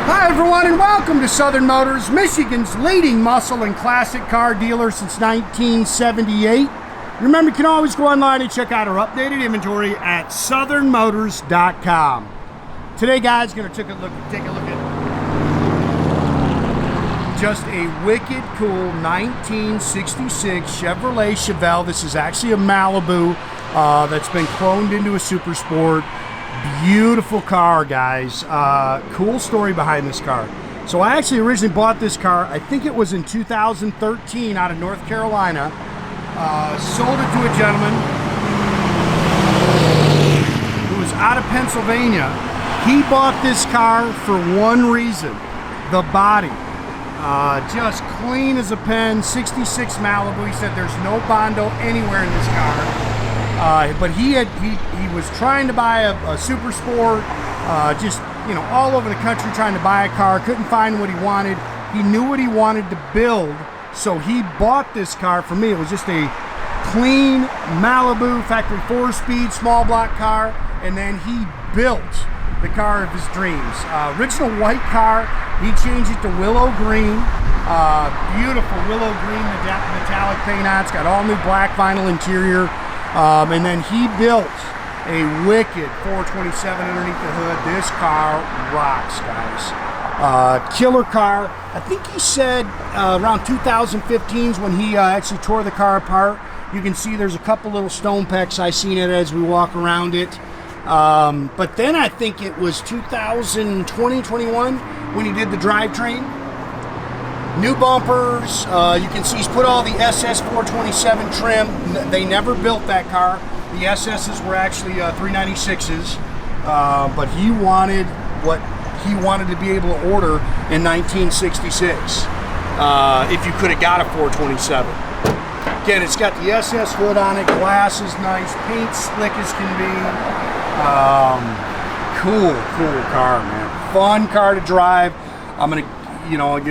Hi everyone and welcome to Southern Motors, Michigan's leading muscle and classic car dealer since 1978. Remember, you can always go online and check out our updated inventory at southernmotors.com. Today, guys, going to take a look at just a wicked cool 1966 Chevrolet Chevelle. This is actually a Malibu that's been cloned into a Super Sport. Beautiful car, guys. Cool story behind this car. So I actually originally bought this car, I think it was in 2013 out of North Carolina. Sold it to a gentleman who was out of Pennsylvania. He bought this car for one reason, the body. Just clean as a pen, 66 Malibu. He said there's no Bondo anywhere in this car. But he was trying to buy a Super Sport, just, you know, all over the country trying to buy a car, couldn't find what he wanted. He knew what he wanted to build, so he bought this car for me. It was just a clean Malibu factory 4-speed small block car, and then he built the car of his dreams. Original white car, he changed it to Willow green. Beautiful Willow green metallic paint on. It's got all new black vinyl interior. And then he built a wicked 427 underneath the hood. This car rocks, guys. Killer car. I think he said around 2015 when he actually tore the car apart. You can see there's a couple little stone pecks. I seen it as we walk around it. But then I think it was 2020, 21 when he did the drivetrain. New bumpers, you can see he's put all the SS 427 trim. They never built that car. The SS's were actually 396s, but he wanted what he wanted to be able to order in 1966. If you could have got a 427. Again, it's got the SS hood on it, glass is nice, paint slick as can be. Cool car, man. Fun car to drive. I'm gonna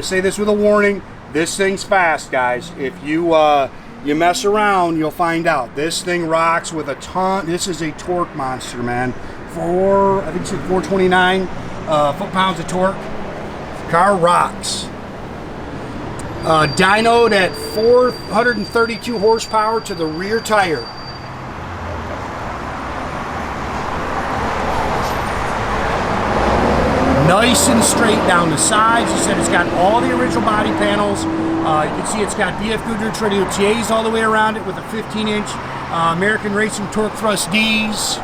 say this with a warning. This thing's fast, guys. If you you mess around, you'll find out. This thing rocks with a ton. This is a torque monster, man. I think it's 429 foot-pounds of torque. The car rocks. Dynoed at 432 horsepower to the rear tire. Nice and straight down the sides. He said it's got all the original body panels. You can see it's got BF Goodrich Radial TAs all the way around it with a 15-inch American Racing Torque Thrust Ds.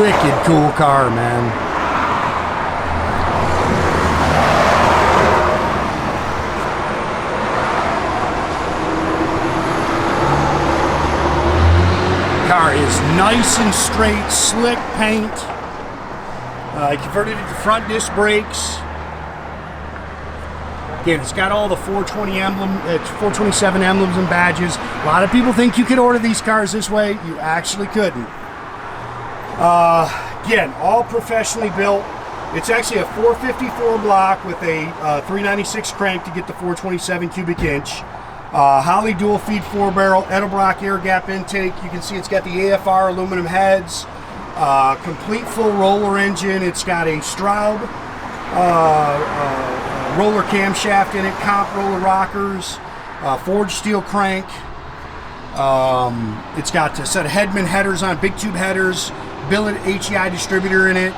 Wicked cool car, man. Car is nice and straight, slick paint. I converted it to front disc brakes. Again, it's got all the 427 emblems and badges. A lot of people think you could order these cars this way. You actually couldn't. Again, all professionally built. It's actually a 454 block with a 396 crank to get the 427 cubic inch. Holley dual feed 4-barrel, Edelbrock Air Gap intake. You can see it's got the AFR aluminum heads, complete full roller engine. It's got a Straub roller camshaft in it, comp roller rockers, forged steel crank. It's got a set of Hedman headers on, big tube headers, billet HEI distributor in it.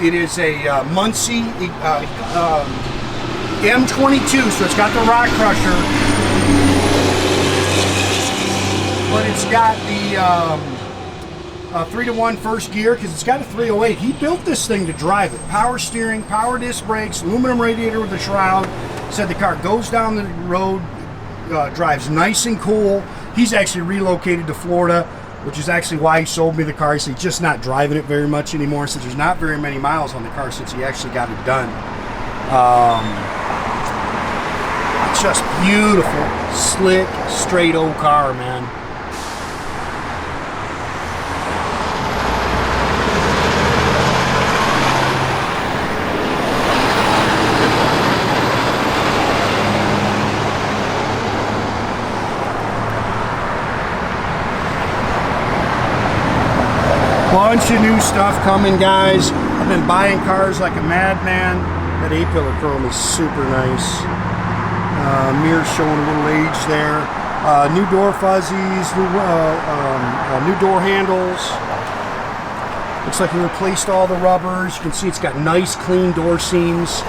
It is a Muncie M22, so it's got the rock crusher, but it's got the 3-to-1 first gear because it's got a 308. He built this thing to drive it. Power steering, power disc brakes, aluminum radiator with a shroud. Said the car goes down the road, drives nice and cool. He's actually relocated to Florida, which is actually why he sold me the car. He's just not driving it very much anymore since there's not very many miles on the car since he actually got it done. Just beautiful, slick, straight old car, man. bunch of new stuff coming, guys. I've been buying cars like a madman. That A-pillar chrome is super nice. Mirror showing a little age there. New door fuzzies, new door handles. Looks like he replaced all the rubbers. You can see it's got nice clean door seams.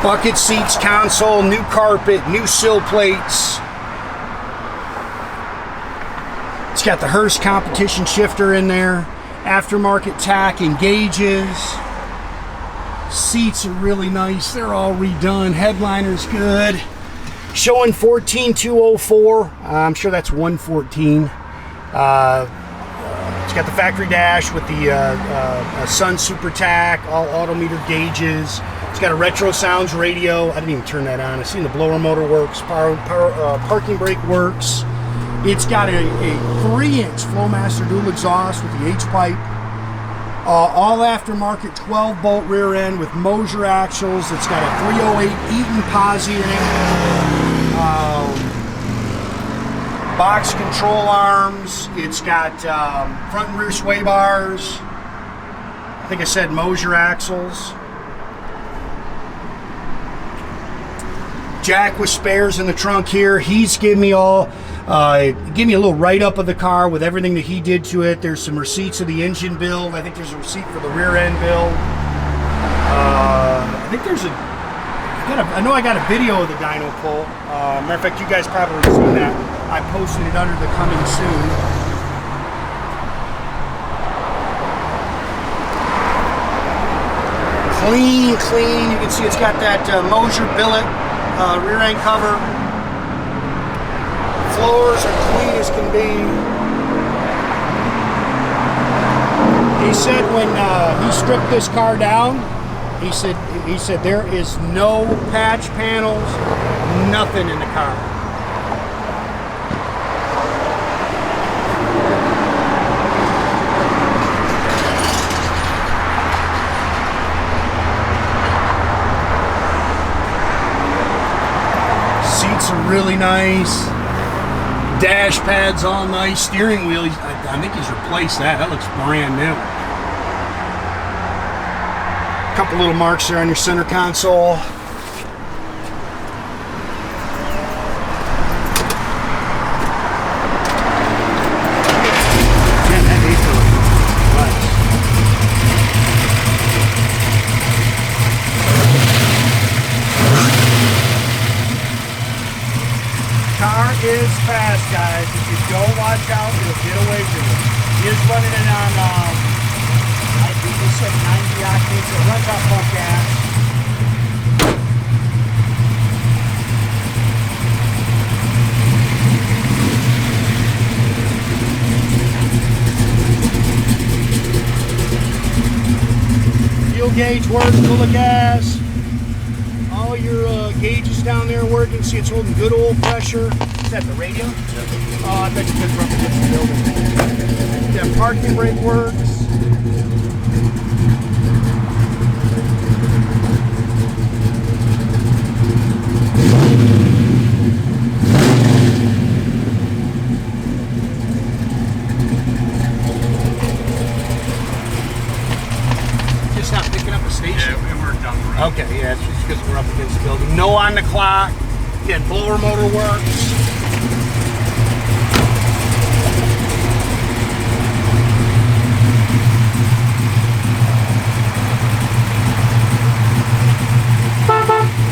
Bucket seats, console, new carpet, new sill plates. It's got the Hurst competition shifter in there. Aftermarket tach and gauges. Seats are really nice. They're all redone. Headliner's good. Showing 14,204. I'm sure that's 114. It's got the factory dash with the Sun Super Tach, all Autometer gauges. It's got a Retrosounds radio. I didn't even turn that on. I've seen the blower motor works. Parking brake works. It's got a 3-inch Flowmaster dual exhaust with the H-pipe. All aftermarket 12-bolt rear end with Moser axles. It's got a 308 Eaton posi in it. Box control arms. It's got front and rear sway bars. I think I said Moser axles. Jack with spares in the trunk here. He's giving me give me a little write-up of the car with everything that he did to it. There's some receipts of the engine build. I think there's a receipt for the rear end build. I think there's I know I got a video of the dyno pull. Matter of fact, you guys probably seen that. I posted it under the coming soon. Clean. You can see it's got that Moser billet rear end cover. Floors are clean as can be. He said when he stripped this car down, he said there is no patch panels, nothing in the car. Seats are really nice. Dash pads all nice. Steering wheel, I think he's replaced that. That looks brand new. A couple little marks there on your center console. Man, that A-pillar nice. Car is fast, guys. If you don't watch out, you'll get away from it. He is running it on, I think he said 90 octane, so it runs off pump gas. Fuel gauge works, full of gas. All your gauges down there working. See, it's holding good oil pressure. Is that the radio? Oh, I bet you could run against the building. That parking brake works. Just not picking up a station? Yeah, we worked on the road. Okay, yeah, it's just because we're up against the building. No on the clock. Again, blower motor works.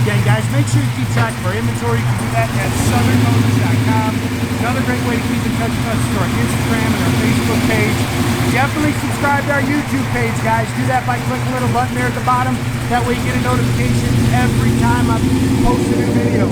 Again, guys, make sure you keep track of our inventory. You can do that at southernmotors.com. Another great way to keep in touch with us is our Instagram and our Facebook page. Definitely subscribe to our YouTube page, guys. Do that by clicking the little button there at the bottom. That way you get a notification every time I post a new video.